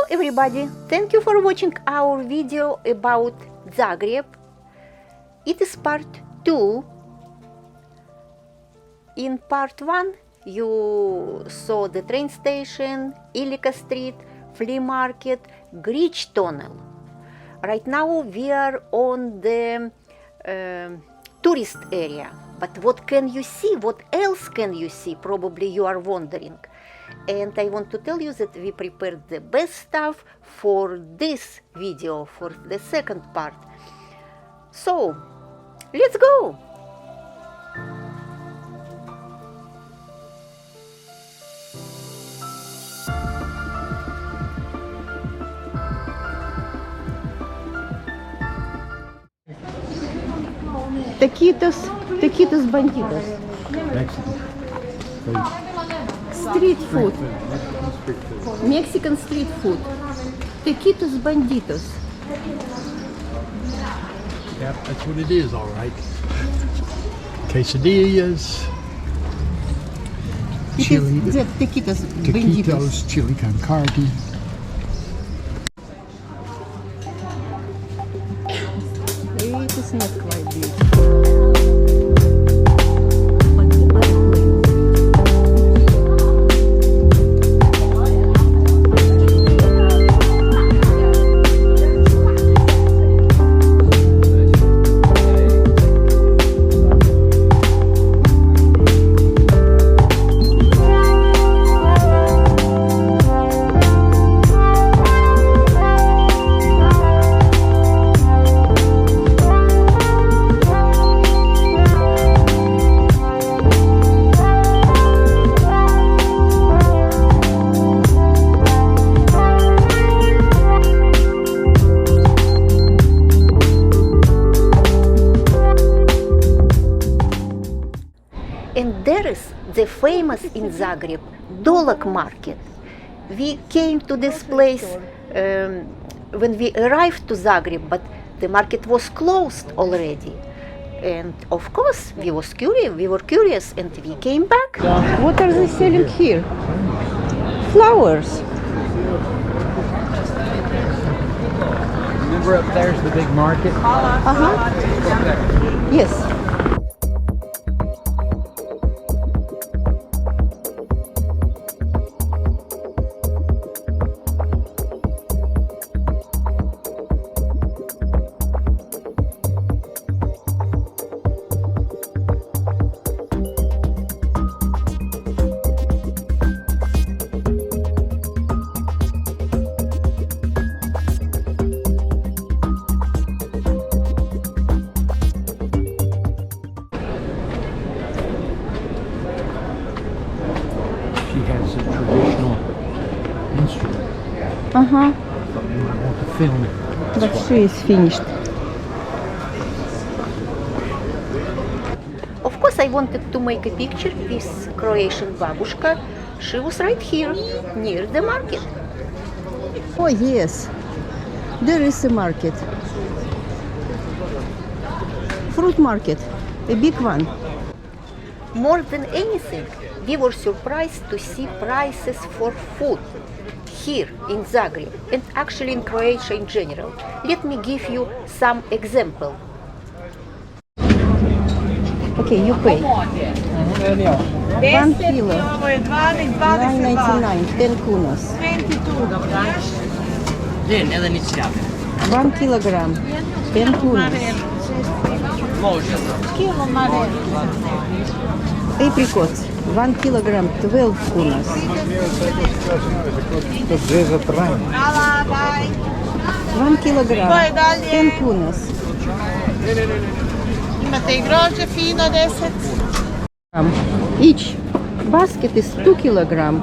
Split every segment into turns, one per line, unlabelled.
everybody, thank you for watching our video about Zagreb. It is part 2. In part 1 you saw the train station, Ilika Street, flea market, bridge tunnel. Right now we are on the tourist area. But what can you see? What else can you see? Probably you are wondering. And I want to tell you that we prepared the best stuff for this video, for the second part. So, let's go! Taquitos bandidos. Street food. Mexican street food. Taquitos banditos.
Yep, that's what it is, all right. Quesadillas. Chili.
Taquitos banditos.
Taquitos, chili con carne.
It is not quite big. And there is the famous in Zagreb Dolac Market. We came to this place when we arrived to Zagreb, but the market was closed already. And of course, we were curious, and we came back. What are they selling here? Flowers.
Remember up there's the big market?
Yes.
She has a traditional instrument. But we might want to film it.
But she is finished. Of course, I wanted to make a picture with Croatian babushka. She was right here, near the market. Oh yes, there is a market. Fruit market, a big one. More than anything, we were surprised to see prices for food here in Zagreb and actually in Croatia in general. Let me give you some example. Okay, you pay. 1 kilo, 9.99, 10 kunas. 1 kilogram, 10 kunas. Apricots, 1 kilogram, 12 kunas. 1 kilogram, 10 kunas.
Imate i grožđe fino 10.
Each basket is 2 kilogram,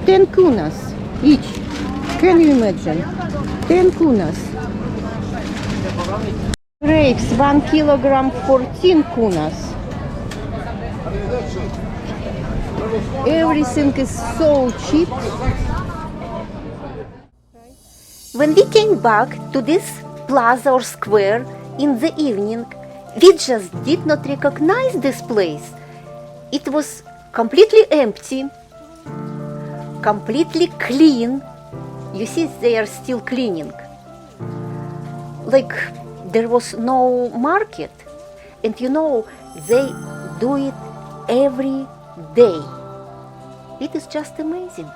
10 kunas each. Can you imagine? 10 kunas. Grapes, 1 kilogram, 14 kunas. Everything is so cheap. When we came back to this plaza or square in the evening, we just did not recognize this place. It was completely empty, completely clean, you see they are still cleaning. Like there was no market, and you know they do it every day. It is just amazing.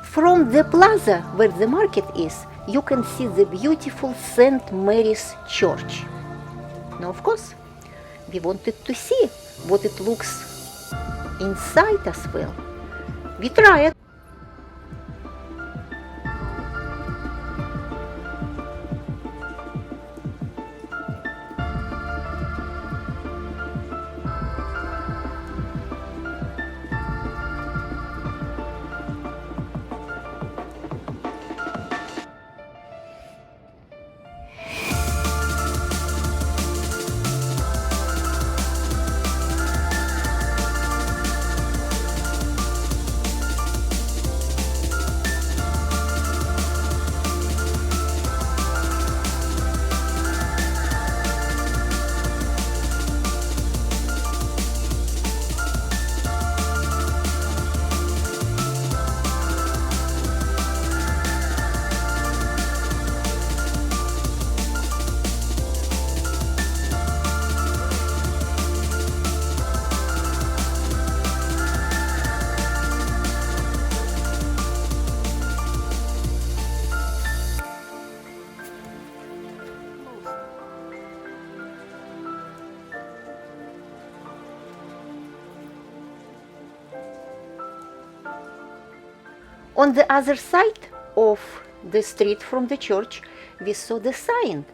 From the plaza where the market is, you can see the beautiful St. Mary's Church. Now, of course, we wanted to see what it looks inside as well. We tried. On the other side of the street from the church, we saw the sign.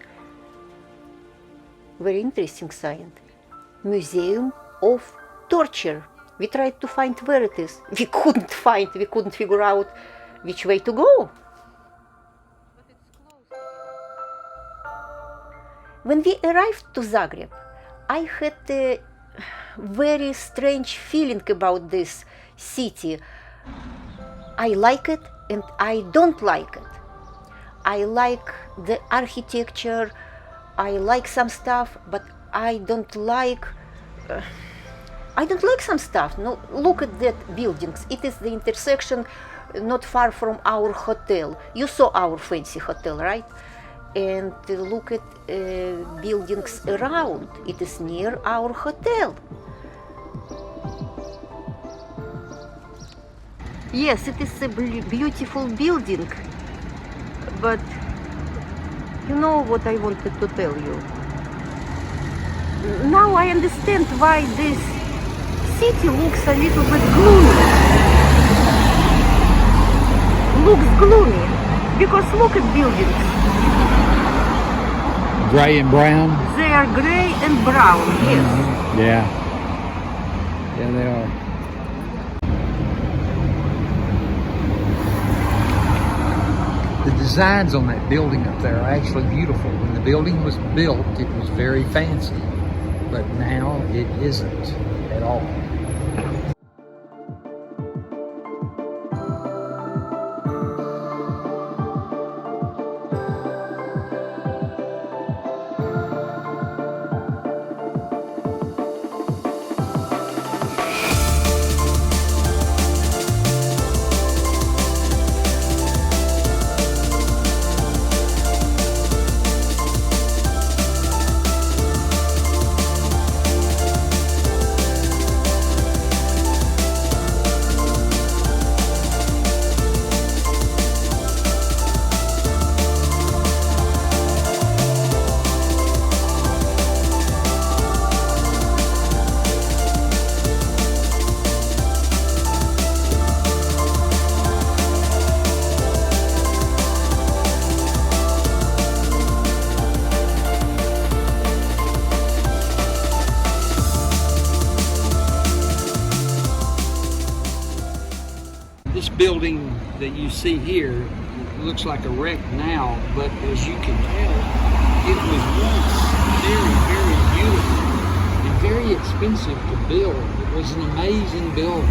Very interesting sign. Museum of Torture. We tried to find where it is. We couldn't figure out which way to go. When we arrived to Zagreb, I had a very strange feeling about this city. I like it and I don't like it. I like the architecture, I like some stuff, but I don't like some stuff. No, look at that buildings. It is the intersection not far from our hotel. You saw our fancy hotel, right? And look at buildings around. It is near our hotel. Yes, it is a beautiful building, but you know what I wanted to tell you. Now I understand why this city looks a little bit gloomy. Looks gloomy, because look at buildings.
Gray and brown?
They are gray and brown, yes.
Mm-hmm. Yeah. Yeah, they are. The designs on that building up there are actually beautiful. When the building was built, it was very fancy, but now it isn't at all. This building that you see here looks like a wreck now, but as you can tell, it was once very, very beautiful and very expensive to build. It was an amazing building.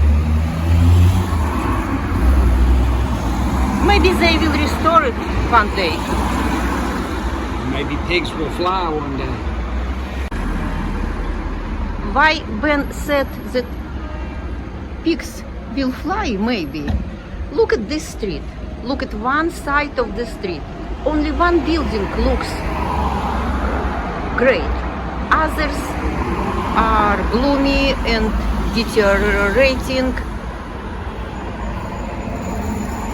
Maybe they will restore it one day.
Maybe pigs will fly one day.
Why Ben said that pigs will fly, maybe. Look at this street. Look at one side of the street. Only one building looks great. Others are gloomy and deteriorating.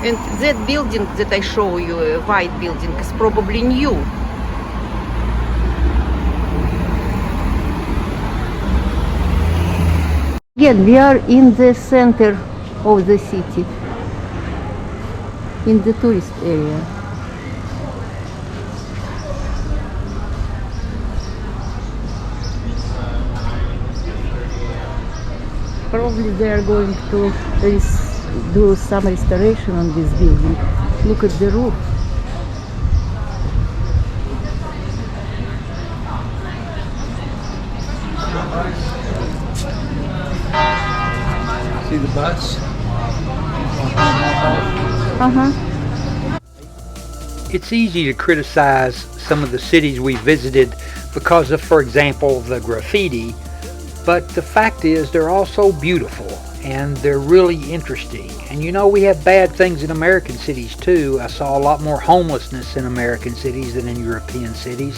And that building that I show you, a white building, is probably new. Again, we are in the center of the city, in the tourist area. Probably they are going to do some restoration on this building. Look at the roof.
See the bus? It's easy to criticize some of the cities we visited because of, for example, the graffiti, but the fact is they're also beautiful and they're really interesting. And you know, we have bad things in American cities too. I saw a lot more homelessness in American cities than in European cities,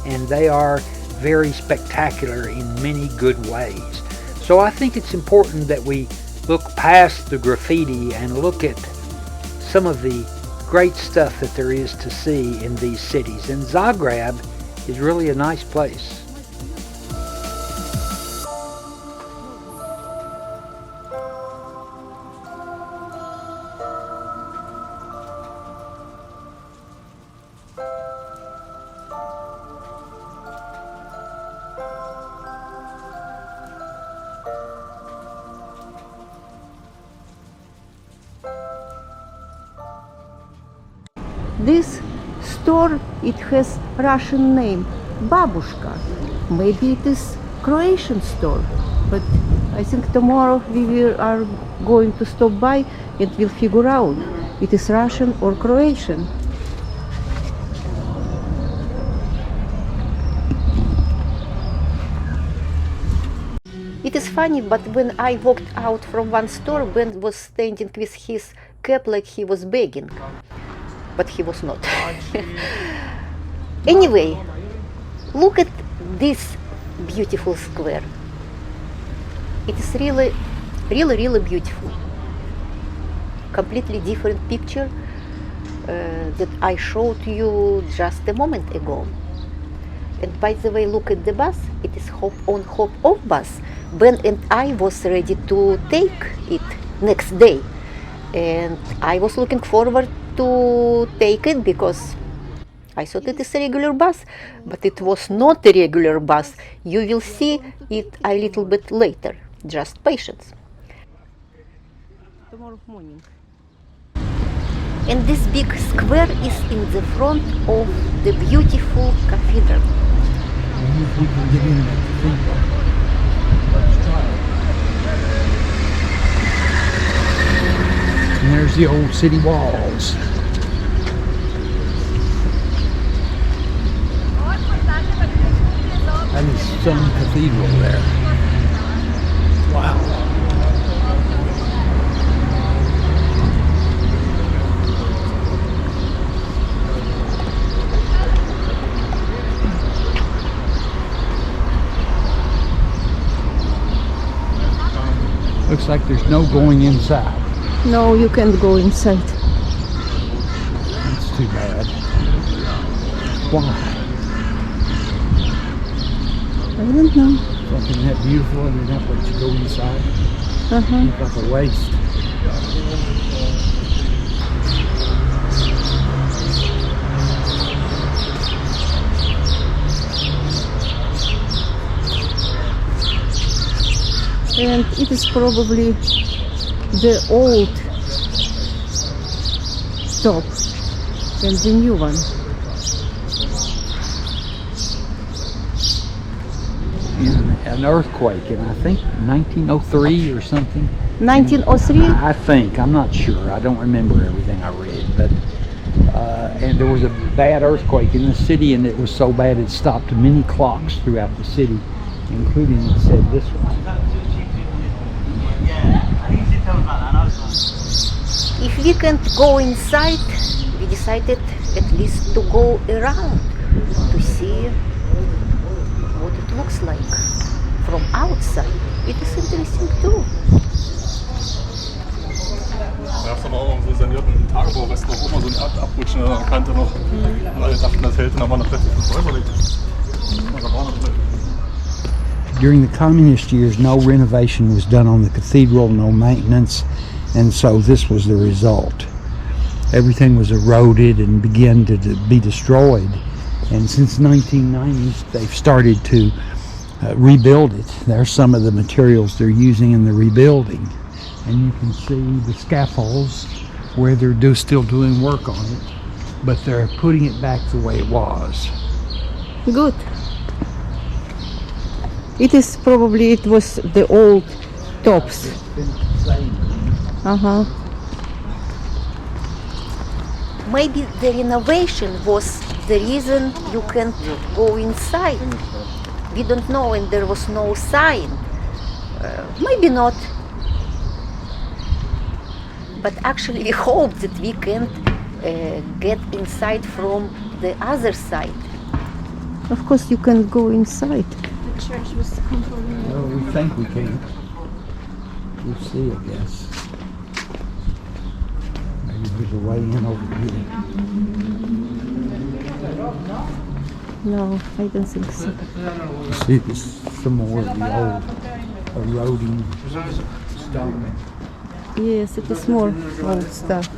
and they are very spectacular in many good ways. So I think it's important that we look past the graffiti and look at some of the great stuff that there is to see in these cities. And Zagreb is really a nice place.
This store, it has Russian name, Babushka. Maybe it is Croatian store, but I think tomorrow we are going to stop by and we'll figure out it is Russian or Croatian. It is funny, but when I walked out from one store, Ben was standing with his cap like he was begging. But he was not. Anyway, look at this beautiful square. It is really beautiful. Completely different picture that I showed you just a moment ago. And by the way, look at the bus. It is hop-on, hop-off bus. Ben and I was ready to take it next day. And I was looking forward to take it because I thought it is a regular bus, but it was not a regular bus. You will see it a little bit later. Just patience. Tomorrow morning. And this big square is in the front of the beautiful cathedral.
We can get in the cathedral. Let's try it. And there's the old city walls. That is some cathedral there. Wow. Looks like there's no going inside.
No, you can't go inside.
That's too bad. Why?
I don't know.
Something that beautiful and they're not let you go inside. Look like a waste.
And it is probably the old stop and the new one.
An earthquake in, I think, 1903 or something.
1903?
I think. I'm not sure. I don't remember everything I read. But and there was a bad earthquake in the city, and it was so bad it stopped many clocks throughout the city, including, it said, this one.
If we can't go inside, we decided at least to go around to see what it looks like from outside. It is interesting too.
Da gab es aber auch so sanierten Tagebau-Restaurant, wo man so eine Art Abrutschen an der Kante noch. Und alle dachten, das hält, und dann waren noch plötzlich 5 Häuser weg. Da war noch drin.
During the communist years, no renovation was done on the cathedral, no maintenance, and so this was the result. Everything was eroded and began to be destroyed. And since 1990s, they've started to rebuild it. There's some of the materials they're using in the rebuilding. And you can see the scaffolds where they're still doing work on it, but they're putting it back the way it was.
Good. It is probably, it was the old tops. Uh-huh. Maybe the renovation was the reason you can't go inside. We don't know, and there was no sign. Maybe not. But actually we hope that we can get inside from the other side. Of course you can't go inside.
The church was controlling.
Well, we think we can. We'll see, I guess. Maybe there's a way in over here.
No, I don't think so.
See, there's some more of the old eroding stone.
Yes, it is more old stuff.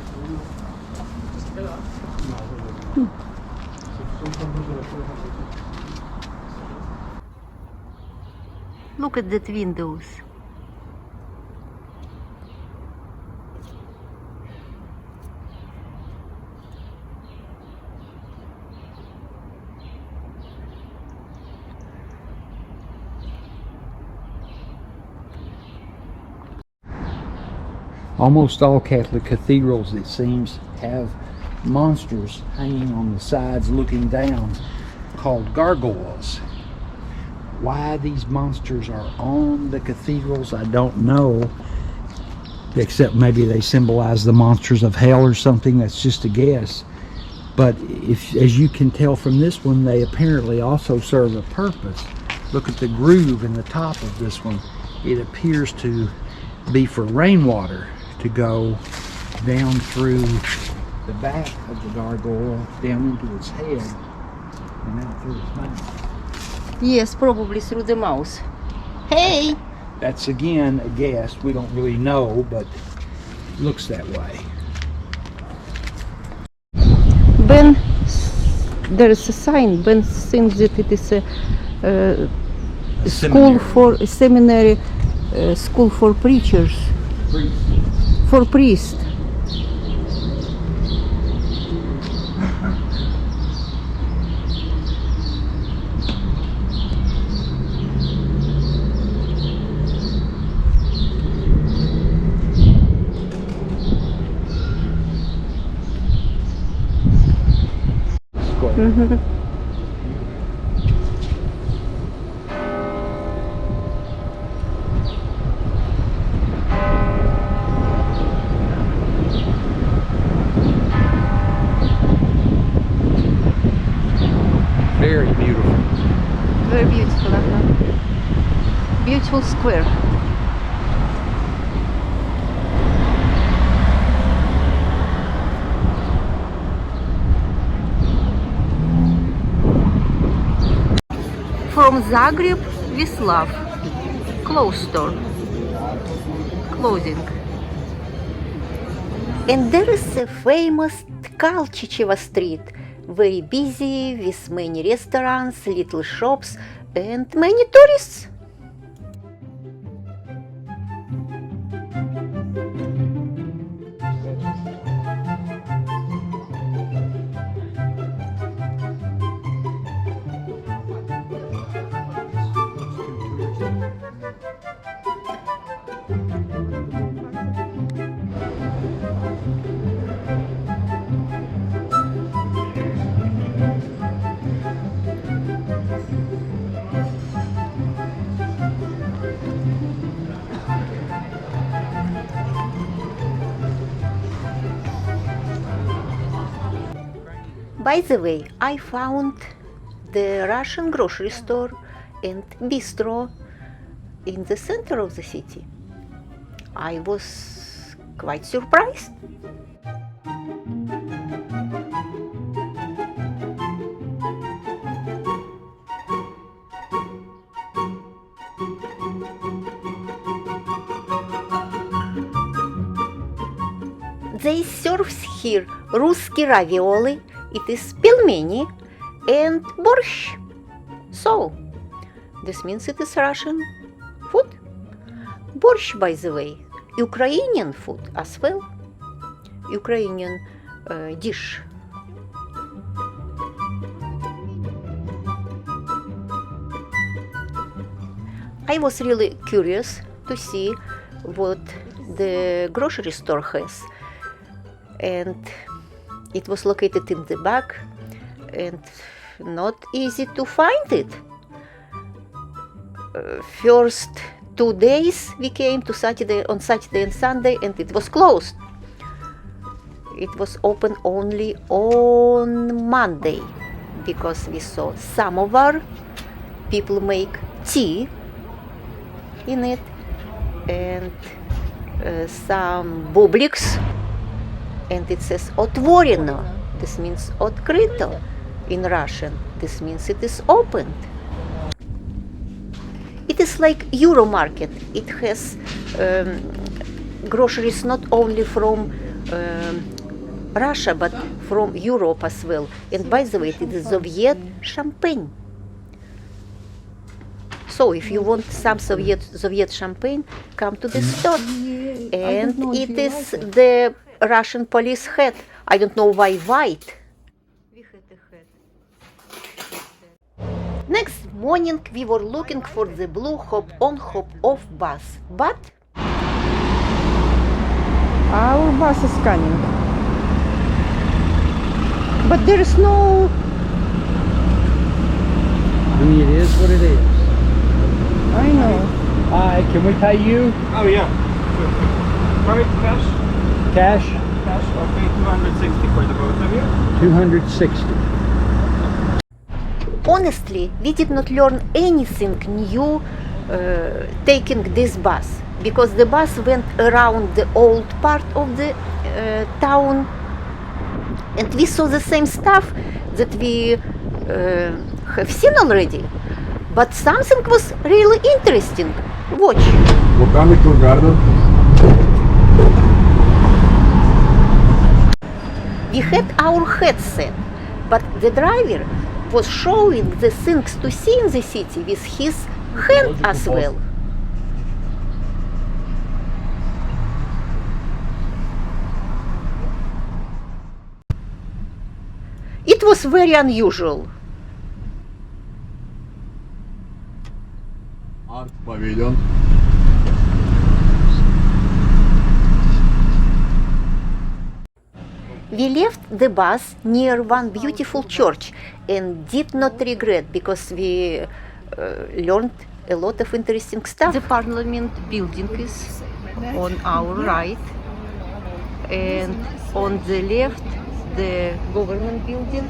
Look at that windows.
Almost all Catholic cathedrals, it seems, have monsters hanging on the sides looking down called gargoyles. Why these monsters are on the cathedrals, I don't know, except maybe they symbolize the monsters of hell or something. That's just a guess. But if, as you can tell from this one, they apparently also serve a purpose. Look at the groove in the top of this one. It appears to be for rainwater to go down through the back of the gargoyle, down into its head, and out through its mouth.
Yes, probably through the mouth. Hey!
That's again a guess. We don't really know, but it looks that way.
Ben, there is a sign. Ben thinks that it is a school for a seminary, school for preachers, for priests. Mm-hmm.
Very beautiful.
Very beautiful, beautiful square. From Zagreb with love. Clothes store. Clothing. And there is a famous Tkalčićeva Street, very busy with many restaurants, little shops and many tourists. By the way, I found the Russian grocery store and bistro in the center of the city. I was quite surprised. They serve here русский ravioli, it is pelmeni, and борщ. So, this means it is Russian food. Борщ, by the way, Ukrainian food as well. Ukrainian dish. I was really curious to see what the grocery store has. And it was located in the back and not easy to find it. First 2 days we came to on Saturday and Sunday, and it was closed. It was open only on Monday because we saw samovar, people make tea in it, and some bubliks. And it says otvoreno. This means открыто in Russian. This means it is opened. It is like Euro market. It has groceries not only from Russia but from Europe as well. And by the way, it is Soviet champagne. So if you want some Soviet champagne, come to the store. And it is the Russian police hat. I don't know why white. Next morning we were looking for the blue hop-on hop-off bus, but
Our bus is coming.
but there is no.
I mean, it is what it is.
I know.
Hi, can we pay you
Oh yeah. Right, cash?
cash?
Cash, okay, 260 for the both of you.
260.
Honestly, we did not learn anything new taking this bus, because the bus went around the old part of the town, and we saw the same stuff that we have seen already, but something was really interesting. Watch.
Botanical garden.
We had our headset, but the driver was showing the things to see in the city with his hand as well. It was very unusual.
Art pavilion.
We left the bus near one beautiful church and did not regret, because we learned a lot of interesting stuff. The parliament building is on our right, and on the left the government building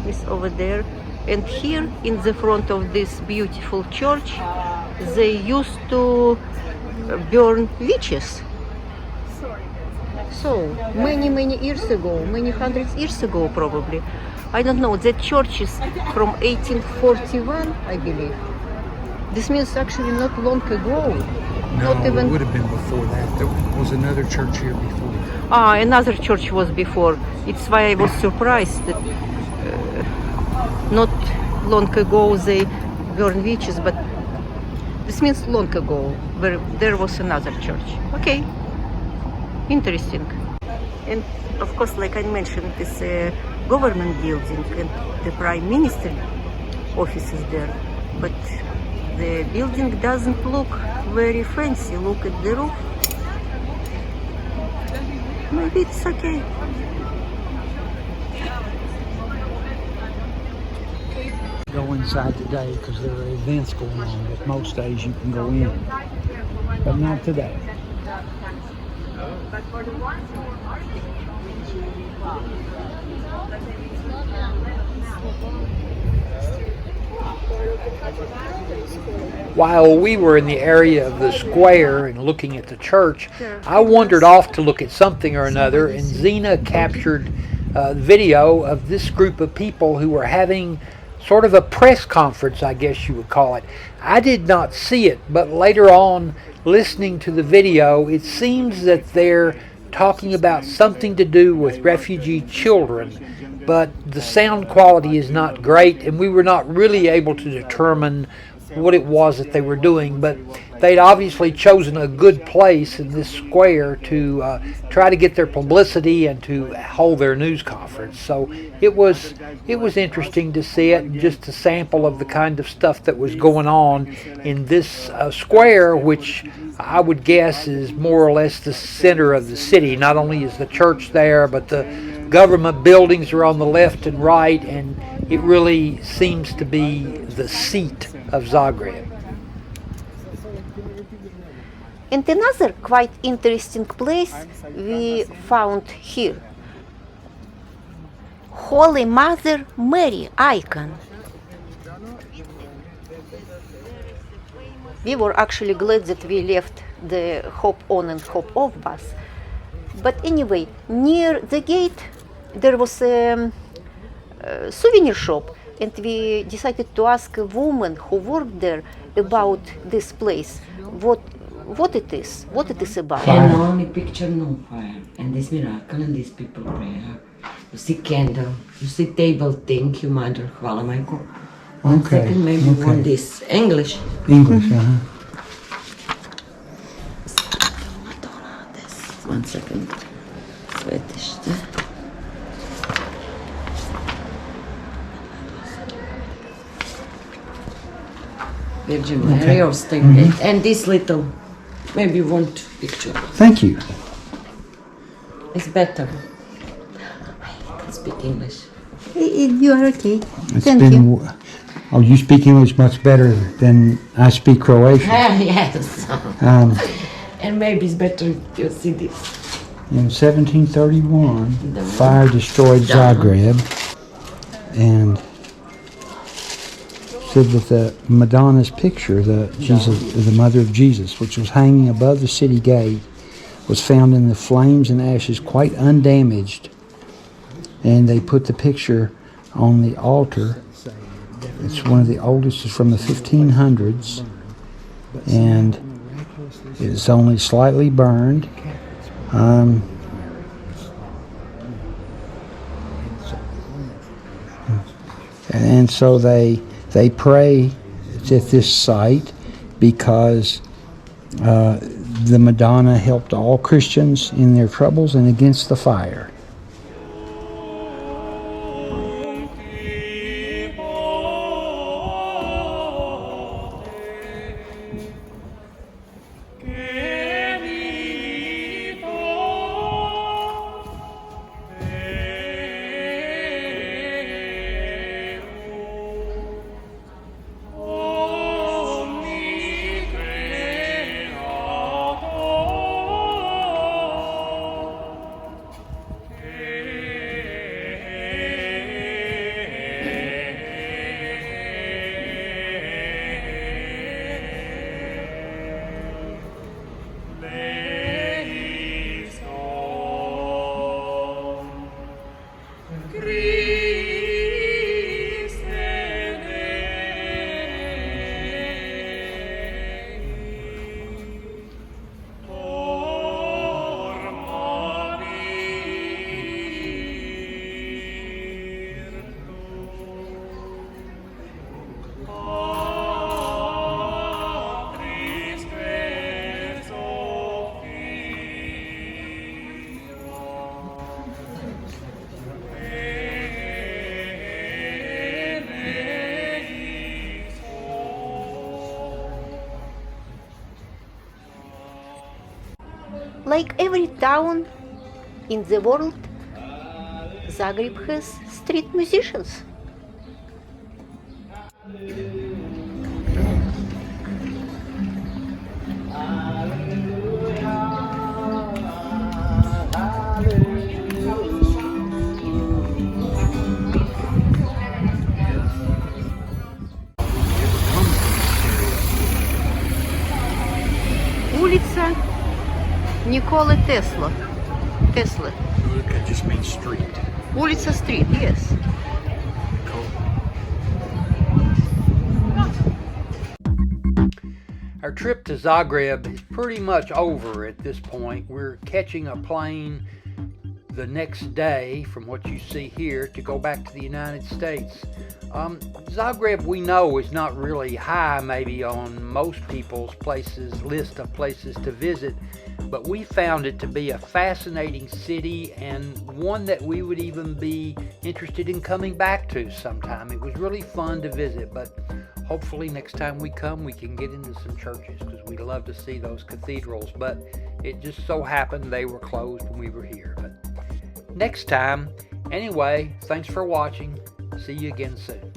is over there. And here in the front of this beautiful church they used to burn witches. So many years ago, many hundreds years ago probably. I don't know, that church is from 1841, I believe. This means actually not long ago.
No,
Not even.
it would have been before that. There was another church here before.
Another church was before. It's why I was surprised that not long ago they burned witches, but this means long ago, where there was another church. Okay, interesting. And of course, like I mentioned, this government building and the Prime Minister office is there, but the building doesn't look very fancy. Look at the roof. Maybe it's okay.
Go inside today because there are events going on, but most days you can go in, but not today.
While we were in the area of the square and looking at the church, I wandered off to look at something or another, and Zena captured video of this group of people who were having sort of a press conference, I guess you would call it. I did not see it, but later on, listening to the video, it seems that they're talking about something to do with refugee children, but the sound quality is not great, and we were not really able to determine what it was that they were doing, but they'd obviously chosen a good place in this square to try to get their publicity and to hold their news conference. So it was interesting to see it, just a sample of the kind of stuff that was going on in this square, which I would guess is more or less the center of the city. Not only is the church there, but the government buildings are on the left and right, and it really seems to be the seat of Zagreb.
And another quite interesting place we found here. Holy Mother Mary icon. We were actually glad that we left the hop on and hop off bus. But anyway, near the gate there was a souvenir shop, and we decided to ask a woman who worked there about this place, what it is about.
And only picture no fire, and this miracle, and these people prayer. You see candle, you see table, thank you mother, hvala majko. One second, maybe you want this. English.
English,
One second. Svetište. Virgin Mary or Stengate. And this little, maybe you want picture.
Thank you.
It's better. I can speak English.
You are okay.
Thank you. Oh, you speak English much better than I speak Croatian.
Yes. And maybe it's better if you see this.
In 1731, fire destroyed Zagreb, and said that the Madonna's picture, the Mother of Jesus, which was hanging above the city gate, was found in the flames and ashes, quite undamaged. And they put the picture on the altar. It's one of the oldest, it's from the 1500s, and it's only slightly burned. And so they pray at this site because the Madonna helped all Christians in their troubles and against the fire.
Like every town in the world, Zagreb has street musicians. Nikola Tesla. Tesla.
It just means street.
Улица Street, yes.
Our trip to Zagreb is pretty much over at this point. We're catching a plane the next day, from what you see here, to go back to the United States. Zagreb, we know, is not really high maybe on most people's list of places to visit, but we found it to be a fascinating city and one that we would even be interested in coming back to sometime. It was really fun to visit, but hopefully next time we come we can get into some churches, because we love to see those cathedrals, but it just so happened they were closed when we were here. But next time. Anyway, thanks for watching. See you again soon.